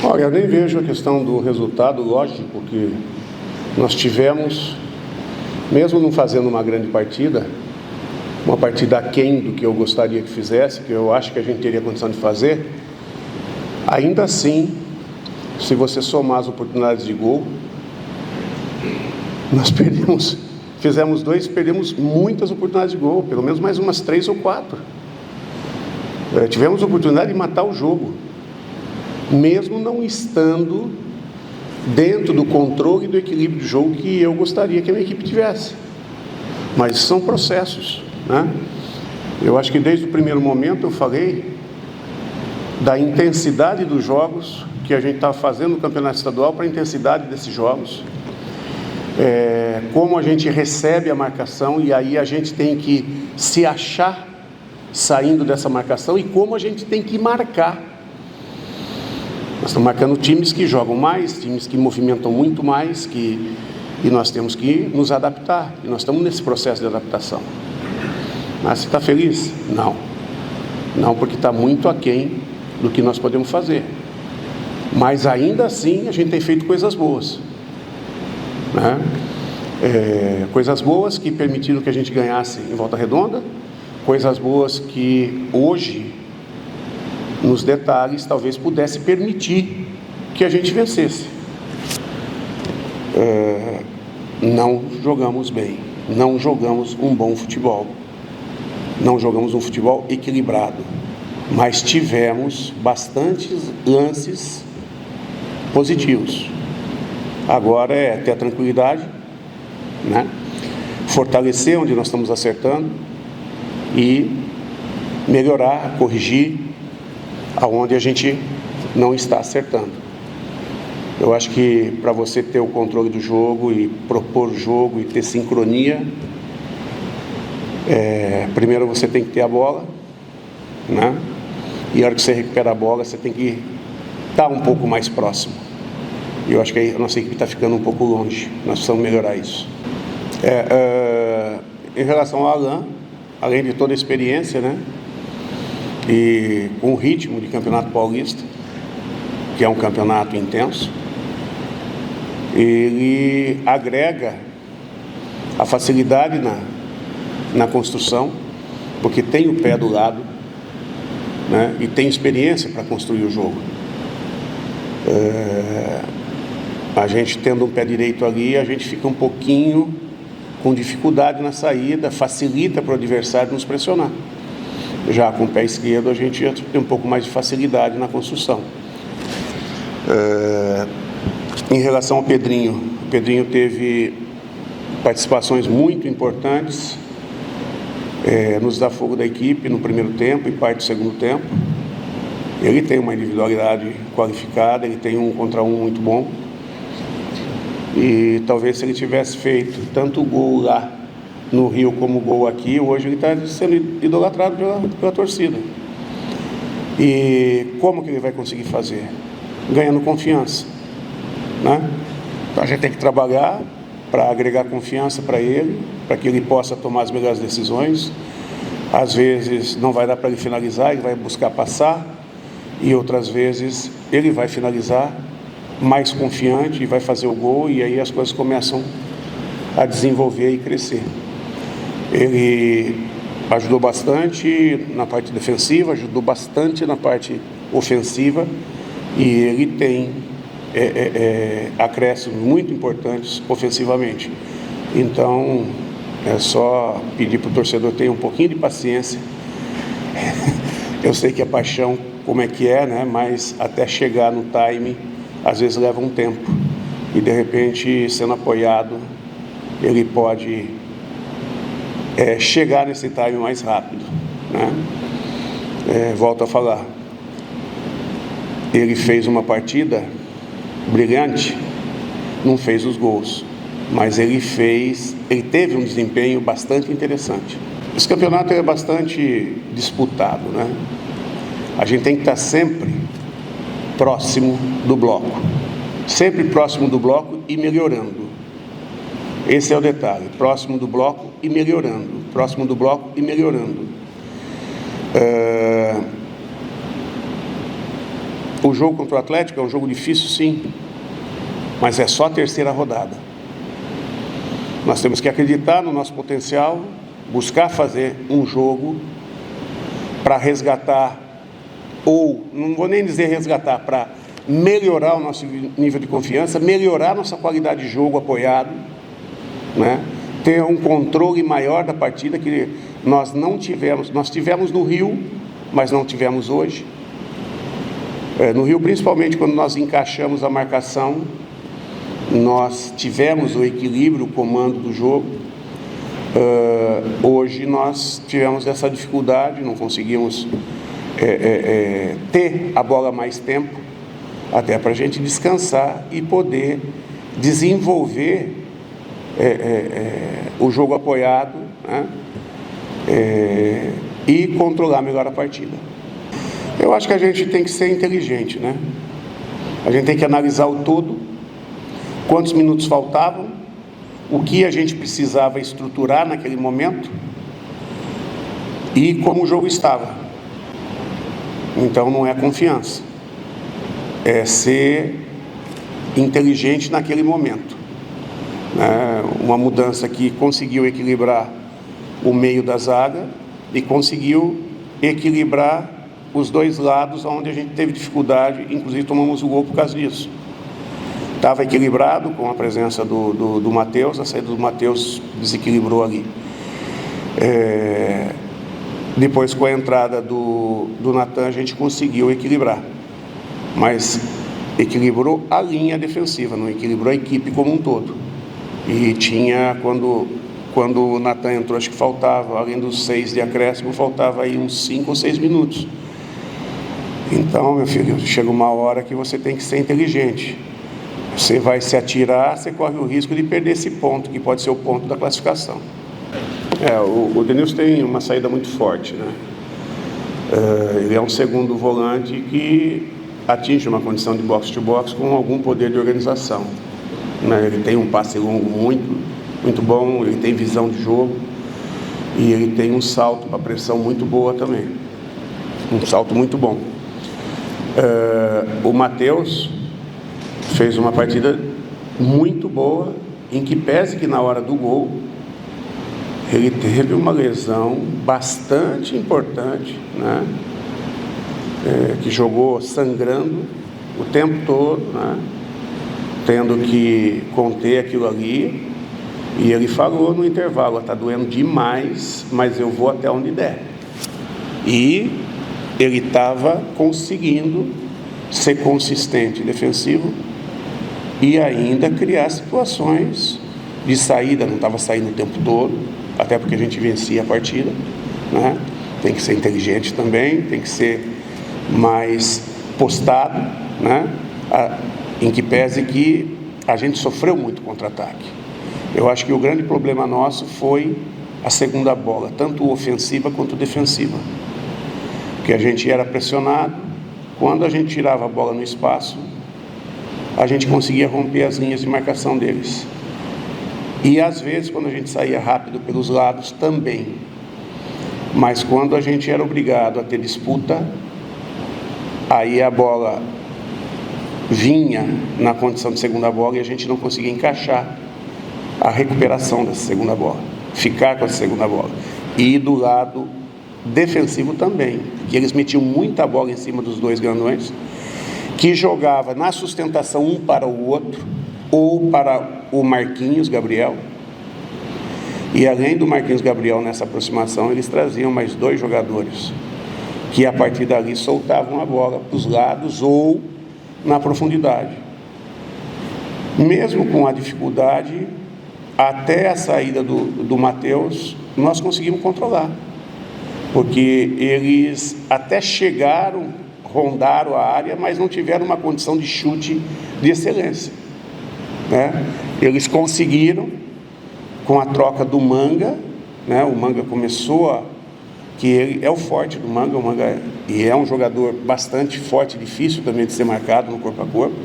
Olha, eu nem vejo a questão do resultado, lógico que nós tivemos, mesmo não fazendo uma grande partida, uma partida aquém do que eu gostaria que fizesse, que eu acho que a gente teria condição de fazer, ainda assim, se você somar as oportunidades de gol, nós fizemos 2, perdemos muitas oportunidades de gol, pelo menos mais umas 3 ou 4. Tivemos a oportunidade de matar o jogo, mesmo não estando dentro do controle e do equilíbrio de jogo que eu gostaria que a minha equipe tivesse. Mas são processos, né? Eu acho que desde o primeiro momento eu falei da intensidade dos jogos que a gente estava fazendo no campeonato estadual para a intensidade desses jogos. Como a gente recebe a marcação e aí a gente tem que se achar saindo dessa marcação e como a gente tem que marcar. Nós estamos marcando times que jogam mais, times que movimentam muito mais, e nós temos que nos adaptar. E nós estamos nesse processo de adaptação. Mas você está feliz? Não. Não, porque está muito aquém do que nós podemos fazer. Mas ainda assim a gente tem feito coisas boas, né? Coisas boas que permitiram que a gente ganhasse em Volta Redonda, coisas boas que hoje, nos detalhes, talvez pudesse permitir que a gente vencesse. Não jogamos bem, não jogamos um bom futebol, não jogamos um futebol equilibrado, mas tivemos bastantes lances positivos. Agora é ter a tranquilidade, né? Fortalecer onde nós estamos acertando e melhorar, corrigir aonde a gente não está acertando. Eu acho que para você ter o controle do jogo e propor o jogo e ter sincronia, primeiro você tem que ter a bola, né? E a hora que você recupera a bola, você tem que estar um pouco mais próximo. E eu acho que a nossa equipe está ficando um pouco longe. Nós precisamos melhorar isso. Em relação ao Alain, além de toda a experiência, né? E com o ritmo de Campeonato Paulista, que é um campeonato intenso, ele agrega a facilidade na construção, porque tem o pé do lado, né? E tem experiência para construir o jogo. A gente tendo um pé direito ali, a gente fica um pouquinho com dificuldade na saída, facilita para o adversário nos pressionar. Já com o pé esquerdo, a gente já tem um pouco mais de facilidade na construção. Em relação ao Pedrinho, o Pedrinho teve participações muito importantes no desafogo da equipe no primeiro tempo e parte do segundo tempo. Ele tem uma individualidade qualificada, ele tem 1 contra 1 muito bom. E talvez se ele tivesse feito tanto o gol lá no Rio como o gol aqui, hoje ele está sendo idolatrado pela torcida. E como que ele vai conseguir fazer? Ganhando confiança, né? Então a gente tem que trabalhar para agregar confiança para ele, para que ele possa tomar as melhores decisões. Às vezes não vai dar para ele finalizar, ele vai buscar passar, e outras vezes ele vai finalizar mais confiante e vai fazer o gol, e aí as coisas começam a desenvolver e crescer. Ele ajudou bastante na parte defensiva, ajudou bastante na parte ofensiva, e ele tem acréscimos muito importantes ofensivamente. Então é só pedir para o torcedor ter um pouquinho de paciência. Eu sei que a paixão como é que é, né? Mas até chegar no time às vezes leva um tempo, e de repente, sendo apoiado, ele pode chegar nesse time mais rápido, né? Volto a falar, ele fez uma partida brilhante, não fez os gols, mas ele teve um desempenho bastante interessante. Esse campeonato é bastante disputado, né? A gente tem que estar sempre próximo do bloco, sempre próximo do bloco e melhorando. Esse é o detalhe, próximo do bloco e melhorando, próximo do bloco e melhorando. O jogo contra o Atlético é um jogo difícil, sim, mas é só a terceira rodada. Nós temos que acreditar no nosso potencial, buscar fazer um jogo para resgatar, ou não vou nem dizer resgatar, para melhorar o nosso nível de confiança, melhorar nossa qualidade de jogo apoiado, né? Ter um controle maior da partida que nós não tivemos. Nós tivemos no Rio, mas não tivemos hoje. No Rio, principalmente quando nós encaixamos a marcação, nós tivemos o equilíbrio, o comando do jogo. Hoje nós tivemos essa dificuldade, não conseguimos ter a bola mais tempo, até para a gente descansar e poder desenvolver o jogo apoiado, né? E controlar melhor a partida. Eu acho que a gente tem que ser inteligente, né? A gente tem que analisar o todo, quantos minutos faltavam, o que a gente precisava estruturar naquele momento e como o jogo estava. Então não é confiança, é ser inteligente naquele momento. Uma mudança que conseguiu equilibrar o meio da zaga e conseguiu equilibrar os dois lados, onde a gente teve dificuldade, inclusive tomamos o gol por causa disso. Estava equilibrado com a presença do Matheus, a saída do Matheus desequilibrou ali. Depois, com a entrada do Natan, a gente conseguiu equilibrar, mas equilibrou a linha defensiva, não equilibrou a equipe como um todo. E tinha, quando o Natan entrou, acho que faltava, além dos 6 de acréscimo, faltava aí uns 5 ou 6 minutos. Então, meu filho, chega uma hora que você tem que ser inteligente. Você vai se atirar, você corre o risco de perder esse ponto, que pode ser o ponto da classificação. O Denilson tem uma saída muito forte, né? Ele é um segundo volante que atinge uma condição de box-to-box com algum poder de organização, né? Ele tem um passe longo muito bom, ele tem visão de jogo e ele tem um salto para pressão muito boa também. Um salto muito bom. O Matheus fez uma partida muito boa, em que pese que na hora do gol ele teve uma lesão bastante importante, né? Que jogou sangrando o tempo todo, né? Tendo que conter aquilo ali, e ele falou no intervalo: está doendo demais, mas eu vou até onde der. E ele estava conseguindo ser consistente defensivo e ainda criar situações de saída. Não estava saindo o tempo todo, até porque a gente vencia a partida, né? Tem que ser inteligente também, tem que ser mais postado, né? Em que pese que a gente sofreu muito contra-ataque. Eu acho que o grande problema nosso foi a segunda bola, tanto ofensiva quanto defensiva, porque a gente era pressionado. Quando a gente tirava a bola no espaço, a gente conseguia romper as linhas de marcação deles. E às vezes, quando a gente saía rápido pelos lados, também. Mas quando a gente era obrigado a ter disputa, aí a bola vinha na condição de segunda bola e a gente não conseguia encaixar a recuperação dessa segunda bola, ficar com a segunda bola. E do lado defensivo também, que eles metiam muita bola em cima dos dois grandões, que jogava na sustentação um para o outro, ou para o Marquinhos Gabriel. E além do Marquinhos Gabriel nessa aproximação, eles traziam mais 2 jogadores, que a partir dali soltavam a bola para os lados ou na profundidade. Mesmo com a dificuldade, até a saída do Matheus, nós conseguimos controlar, porque eles até chegaram, rondaram a área, mas não tiveram uma condição de chute de excelência, né? Eles conseguiram, com a troca do Manga, né? O Manga começou que ele é o forte do Manga, e é um jogador bastante forte, difícil também de ser marcado no corpo a corpo.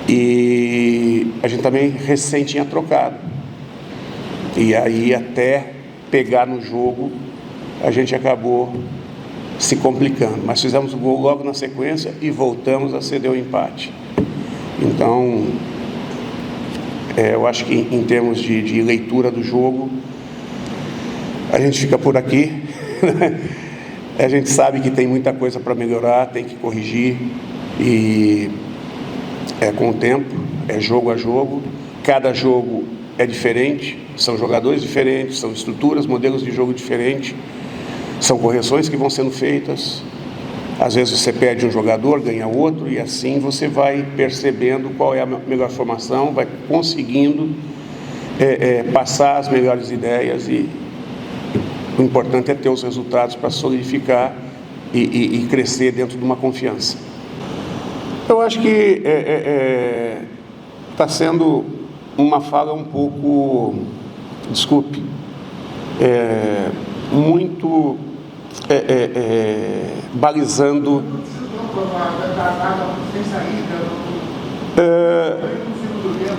E a gente também recém tinha trocado. E aí, até pegar no jogo, a gente acabou se complicando, mas fizemos o gol logo na sequência e voltamos a ceder o empate. Então, eu acho que em termos de leitura do jogo, a gente fica por aqui. A gente sabe que tem muita coisa para melhorar, tem que corrigir, e é com o tempo, é jogo a jogo, cada jogo é diferente, são jogadores diferentes, são estruturas, modelos de jogo diferentes, são correções que vão sendo feitas. Às vezes você perde um jogador, ganha outro, e assim você vai percebendo qual é a melhor formação, vai conseguindo passar as melhores ideias, e o importante é ter os resultados para solidificar e crescer dentro de uma confiança. Eu acho que está sendo uma fala um pouco, desculpe, muito balizando.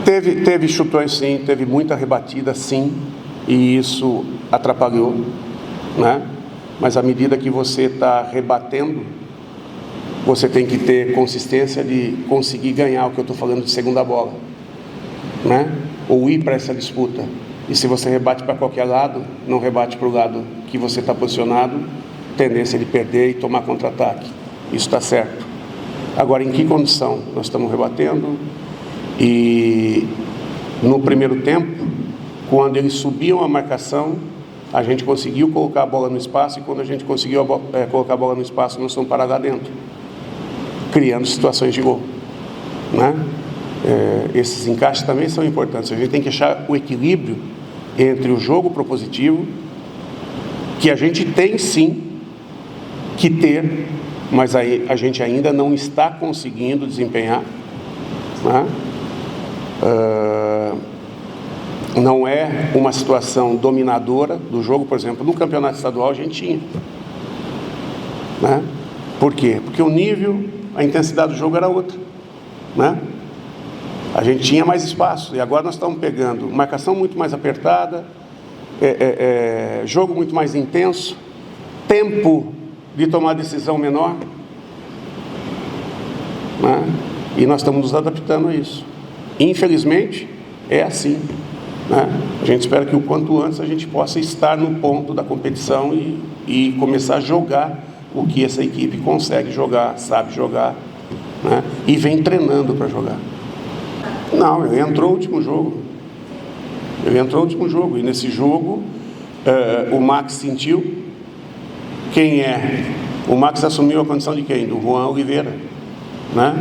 Teve chutões, sim, teve muita rebatida, sim, e isso atrapalhou, né? Mas à medida que você está rebatendo, você tem que ter consistência de conseguir ganhar, o que eu estou falando de segunda bola, né? Ou ir para essa disputa. E se você rebate para qualquer lado, não rebate para o lado que você está posicionado, tendência de perder e tomar contra-ataque. Isso está certo. Agora, em que condição nós estamos rebatendo? E no primeiro tempo, quando eles subiam a marcação, a gente conseguiu colocar a bola no espaço, e quando a gente conseguiu colocar a bola no espaço, nós fomos parar lá dentro, criando situações de gol, né? Esses encaixes também são importantes. A gente tem que achar o equilíbrio entre o jogo propositivo, que a gente tem sim que ter, mas aí a gente ainda não está conseguindo desempenhar, né? Não é uma situação dominadora do jogo. Por exemplo, no campeonato estadual a gente tinha, né? Por quê? Porque o nível, a intensidade do jogo era outra, né? A gente tinha mais espaço, e agora nós estamos pegando marcação muito mais apertada, jogo muito mais intenso, tempo de tomar decisão menor, né? E nós estamos nos adaptando a isso. Infelizmente, é assim, né? A gente espera que o quanto antes a gente possa estar no ponto da competição e começar a jogar o que essa equipe consegue jogar, sabe jogar, né? E vem treinando para jogar. Não, ele entrou no último jogo. E nesse jogo, o Max sentiu. Quem é? O Max assumiu a condição de quem? Do Juan Oliveira, né?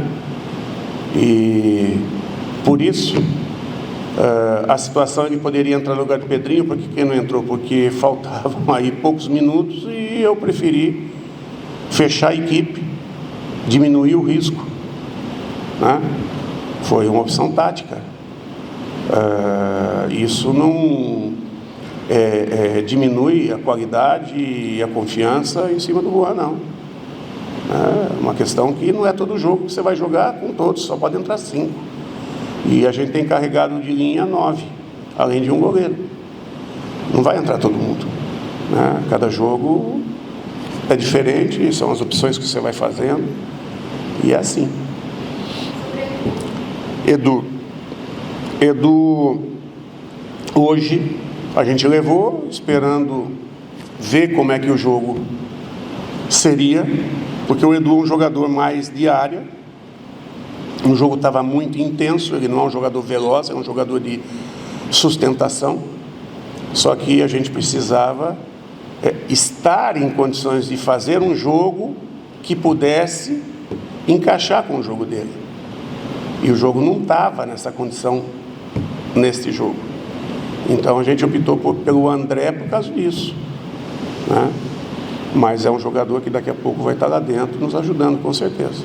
E por isso, a situação, ele poderia entrar no lugar do Pedrinho. Por que não entrou? Porque faltavam aí poucos minutos, e eu preferi fechar a equipe, diminuir o risco, né? Foi uma opção tática. Isso não diminui a qualidade e a confiança em cima do Juan, não. É uma questão que não é todo jogo que você vai jogar com todos, só pode entrar 5. E a gente tem carregado de linha 9, além de um goleiro. Não vai entrar todo mundo, né? Cada jogo é diferente, são as opções que você vai fazendo, e é assim. Edu, hoje a gente levou, esperando ver como é que o jogo seria, porque o Edu é um jogador mais de área. O jogo estava muito intenso, ele não é um jogador veloz, é um jogador de sustentação, só que a gente precisava estar em condições de fazer um jogo que pudesse encaixar com o jogo dele. E o jogo não estava nessa condição, neste jogo. Então a gente optou pelo André por causa disso, né? Mas é um jogador que daqui a pouco vai estar lá dentro nos ajudando, com certeza.